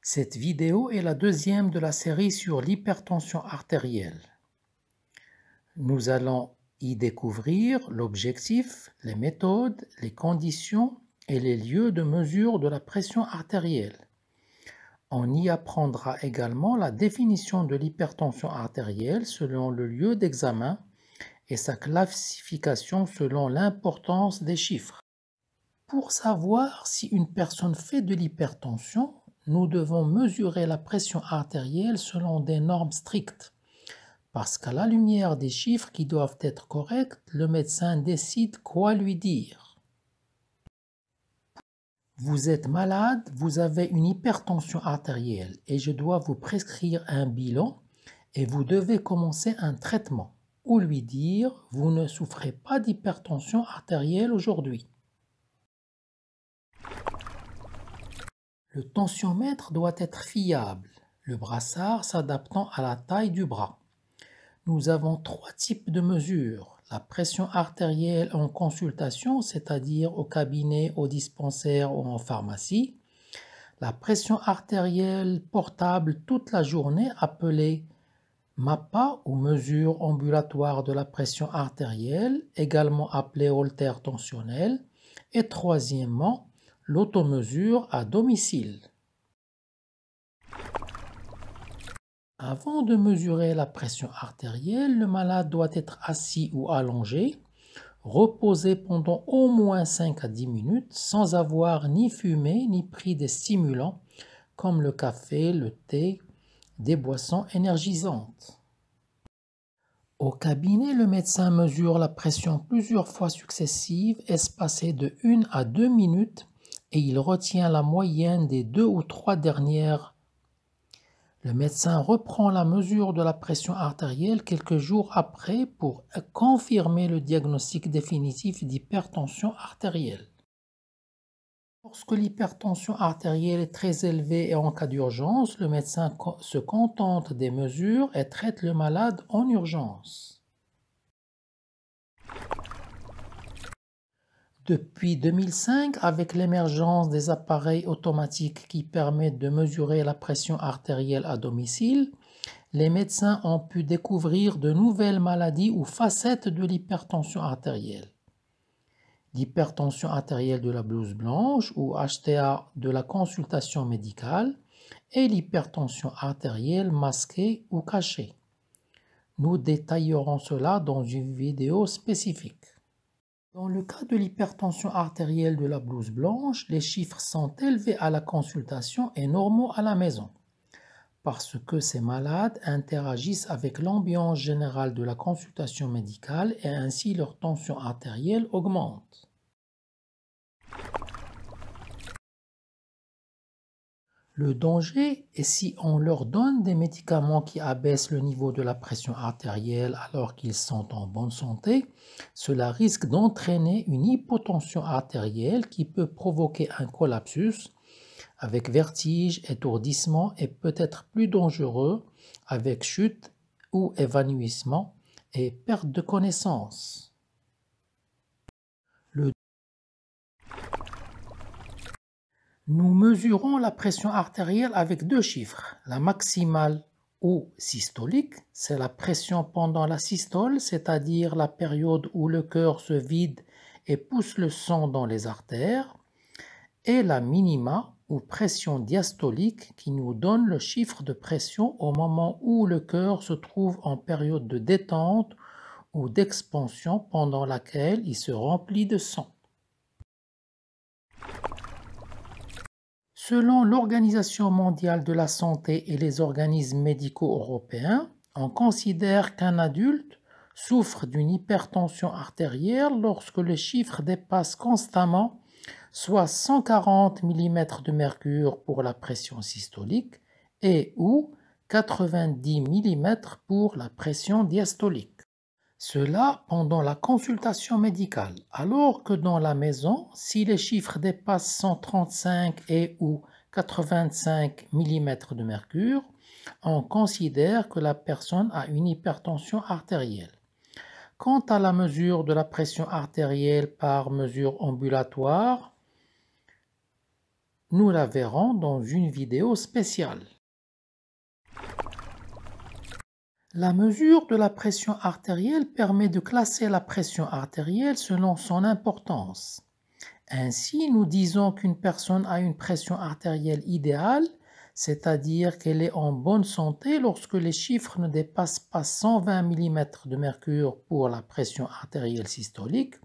Cette vidéo est la deuxième de la série sur l'hypertension artérielle. Nous allons y découvrir l'objectif, les méthodes, les conditions et les lieux de mesure de la pression artérielle. On y apprendra également la définition de l'hypertension artérielle selon le lieu d'examen et sa classification selon l'importance des chiffres. Pour savoir si une personne fait de l'hypertension, nous devons mesurer la pression artérielle selon des normes strictes. Parce qu'à la lumière des chiffres qui doivent être corrects, le médecin décide quoi lui dire. Vous êtes malade, vous avez une hypertension artérielle et je dois vous prescrire un bilan et vous devez commencer un traitement ou lui dire « Vous ne souffrez pas d'hypertension artérielle aujourd'hui ». Le tensiomètre doit être fiable, le brassard s'adaptant à la taille du bras. Nous avons trois types de mesures. La pression artérielle en consultation, c'est-à-dire au cabinet, au dispensaire ou en pharmacie. La pression artérielle portable toute la journée, appelée MAPA ou mesure ambulatoire de la pression artérielle, également appelée holter tensionnel. Et troisièmement, l'automesure à domicile. Avant de mesurer la pression artérielle, le malade doit être assis ou allongé, reposé pendant au moins 5 à 10 minutes sans avoir ni fumé ni pris des stimulants comme le café, le thé, des boissons énergisantes. Au cabinet, le médecin mesure la pression plusieurs fois successives, espacées de 1 à 2 minutes, et il retient la moyenne des 2 ou 3 dernières. Le médecin reprend la mesure de la pression artérielle quelques jours après pour confirmer le diagnostic définitif d'hypertension artérielle. Lorsque l'hypertension artérielle est très élevée et en cas d'urgence, le médecin se contente des mesures et traite le malade en urgence. Depuis 2005, avec l'émergence des appareils automatiques qui permettent de mesurer la pression artérielle à domicile, les médecins ont pu découvrir de nouvelles maladies ou facettes de l'hypertension artérielle. L'hypertension artérielle de la blouse blanche ou HTA de la consultation médicale et l'hypertension artérielle masquée ou cachée. Nous détaillerons cela dans une vidéo spécifique. Dans le cas de l'hypertension artérielle de la blouse blanche, les chiffres sont élevés à la consultation et normaux à la maison, parce que ces malades interagissent avec l'ambiance générale de la consultation médicale et ainsi leur tension artérielle augmente. Le danger est si on leur donne des médicaments qui abaissent le niveau de la pression artérielle alors qu'ils sont en bonne santé, cela risque d'entraîner une hypotension artérielle qui peut provoquer un collapsus avec vertige, étourdissement et peut-être plus dangereux avec chute ou évanouissement et perte de connaissance. Nous mesurons la pression artérielle avec deux chiffres. La maximale ou systolique, c'est la pression pendant la systole, c'est-à-dire la période où le cœur se vide et pousse le sang dans les artères. Et la minima ou pression diastolique qui nous donne le chiffre de pression au moment où le cœur se trouve en période de détente ou d'expansion pendant laquelle il se remplit de sang. Selon l'Organisation mondiale de la santé et les organismes médicaux européens, on considère qu'un adulte souffre d'une hypertension artérielle lorsque le chiffre dépasse constamment soit 140 mm de mercure pour la pression systolique et ou 90 mm pour la pression diastolique. Cela pendant la consultation médicale, alors que dans la maison, si les chiffres dépassent 135 et ou 85 mm de mercure, on considère que la personne a une hypertension artérielle. Quant à la mesure de la pression artérielle par mesure ambulatoire, Nous la verrons dans une vidéo spéciale. La mesure de la pression artérielle permet de classer la pression artérielle selon son importance. Ainsi, nous disons qu'une personne a une pression artérielle idéale, c'est-à-dire qu'elle est en bonne santé lorsque les chiffres ne dépassent pas 120 mm de mercure pour la pression artérielle systolique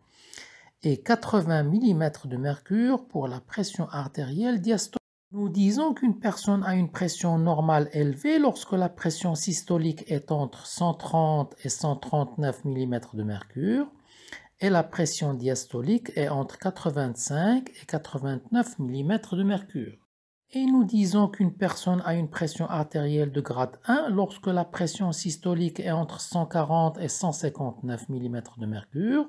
et 80 mm de mercure pour la pression artérielle diastolique. Nous disons qu'une personne a une pression normale élevée lorsque la pression systolique est entre 130 et 139 mm de mercure et la pression diastolique est entre 85 et 89 mm de mercure. Et nous disons qu'une personne a une pression artérielle de grade 1 lorsque la pression systolique est entre 140 et 159 mm de mercure,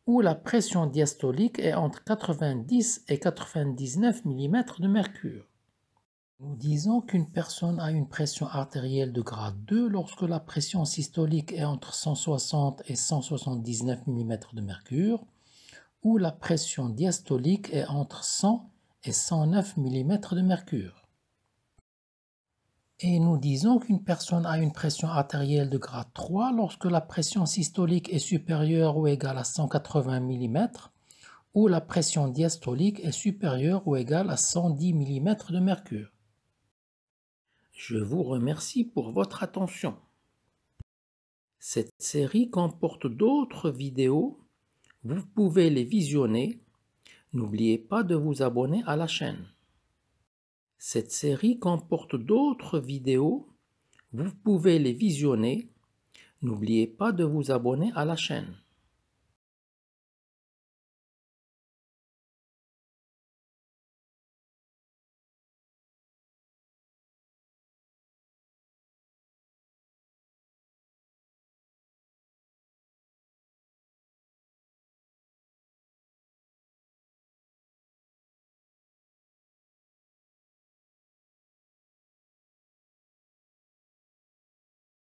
où la pression diastolique est entre 90 et 99 mm de mercure. Nous disons qu'une personne a une pression artérielle de grade 2 lorsque la pression systolique est entre 160 et 179 mm de mercure, où la pression diastolique est entre 100 et 109 mm de mercure. Et nous disons qu'une personne a une pression artérielle de grade 3 lorsque la pression systolique est supérieure ou égale à 180 mm, où la pression diastolique est supérieure ou égale à 110 mm de mercure. Je vous remercie pour votre attention. Cette série comporte d'autres vidéos. Vous pouvez les visionner. N'oubliez pas de vous abonner à la chaîne. Cette série comporte d'autres vidéos. Vous pouvez les visionner. N'oubliez pas de vous abonner à la chaîne.